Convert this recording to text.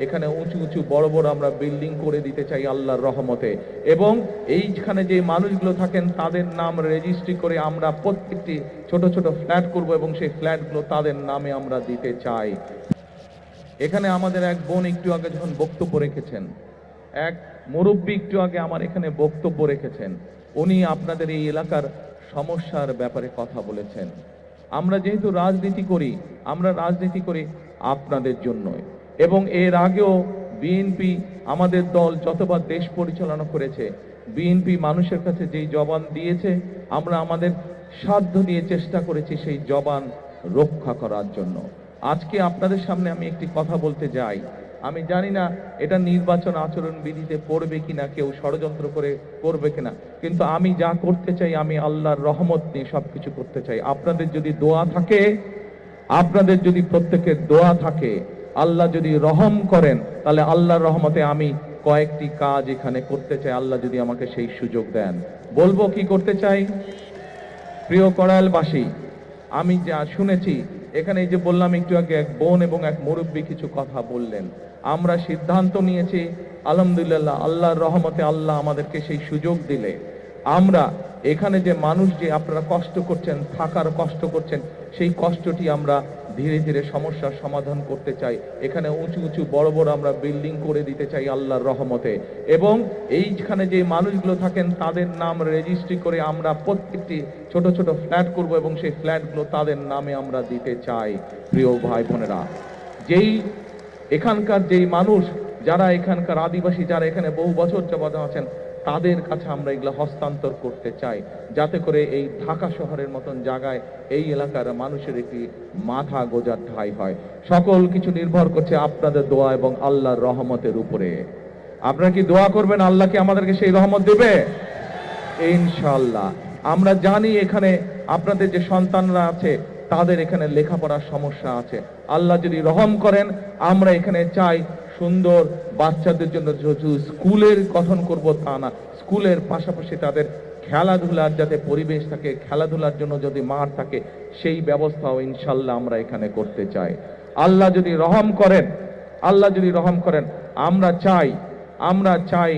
এখানে উঁচু উঁচু বড় বড় আমরা বিল্ডিং করে দিতে চাই আল্লাহর রহমতে। এবং এইখানে যে মানুষগুলো থাকেন তাদের নাম রেজিস্ট্রি করে আমরা প্রত্যেকটি ছোট ছোট ফ্ল্যাট করব এবং সেই ফ্ল্যাটগুলো তাদের নামে আমরা দিতে চাই। এখানে আমাদের এক বোন একটু আগে যখন বক্তব্য রেখেছেন, এক মুরব্বী একটু আগে আমার এখানে বক্তব্য রেখেছেন, উনি আপনাদের এই এলাকার সমস্যার ব্যাপারে কথা বলেছেন। আমরা যেহেতু রাজনীতি করি, আমরা রাজনীতি করি আপনাদের জন্যই। এবং এর আগেও বিএনপি আমাদের দল যতবার দেশ পরিচালনা করেছে, বিএনপি মানুষের কাছে যেই জবান দিয়েছে, আমরা আমাদের সাধ্য নিয়ে চেষ্টা করেছি সেই জবান রক্ষা করার জন্য। আজকে আপনাদের সামনে আমি একটি কথা বলতে যাই, আমি জানি না এটা নির্বাচন আচরণ বিধিতে পড়বে কিনা, কেউ ষড়যন্ত্র করে করবে কিনা, কিন্তু আমি যা করতে চাই আমি আল্লাহর রহমত নিয়ে সবকিছু করতে চাই। আপনাদের যদি দোয়া থাকে, আপনাদের যদি প্রত্যেকের দোয়া থাকে, আল্লাহ যদি রহম করেন, তাহলে আল্লাহর রহমতে আমি কয়েকটি কাজ এখানে করতে চাই, আল্লাহ যদি আমাকে সেই সুযোগ দেন। বলবো কি করতে চাই? প্রিয় কড়াইলবাসী, আমি যা শুনেছি এখানে, এই যে বললাম একটু আগে এক বোন এবং এক মুরব্বী কিছু কথা বললেন, আমরা সিদ্ধান্ত নিয়েছি আলহামদুলিল্লাহ, আল্লাহর রহমতে আল্লাহ আমাদেরকে সেই সুযোগ দিলে আমরা এখানে যে মানুষ যে আপনারা কষ্ট করছেন, থাকার কষ্ট করছেন, সেই কষ্টটি আমরা ধীরে ধীরে সমস্যার সমাধান করতে চাই। এখানে উঁচু উঁচু বড় বড় আমরা বিল্ডিং করে দিতে চাই আল্লাহর রহমতে। এবং এইখানে যে মানুষগুলো থাকেন তাদের নাম রেজিস্ট্রি করে আমরা প্রত্যেকটি ছোট ছোট ফ্ল্যাট করব এবং সেই ফ্ল্যাটগুলো তাদের নামে আমরা দিতে চাই। প্রিয় ভাই বোনেরা, যেই এখানকার যেই মানুষ যারা এখানকার আদিবাসী, যারা এখানে বহু বছর যাবত আছেন, তাদের কাছে আমরা এগুলো হস্তান্তর করতে চাই, যাতে করে এই ঢাকা শহরের মতন জায়গায় এই এলাকার মানুষের একটি মাথা গোজার ঠাঁই হয়। সকল কিছু নির্ভর করছে আপনাদের দোয়া এবং আল্লাহর রহমতের উপরে। আপনারা কি দোয়া করবেন আল্লাহকে আমাদেরকে সেই রহমত দেবে? ইনশাআল্লাহ। আমরা জানি এখানে আপনাদের যে সন্তানরা আছে তাদের এখানে লেখাপড়ার সমস্যা আছে, আল্লাহ যদি রহম করেন, আমরা এখানে চাই সুন্দর বাচ্চাদের জন্য স্কুলের গঠন করব তা না, স্কুলের পাশাপাশি তাদের খেলাধুলার যাতে পরিবেশ থাকে, খেলাধুলার জন্য যদি মাঠ থাকে, সেই ব্যবস্থাও ইনশাল্লাহ আমরা এখানে করতে চাই। আল্লাহ যদি রহম করেন, আল্লাহ যদি রহম করেন, আমরা চাই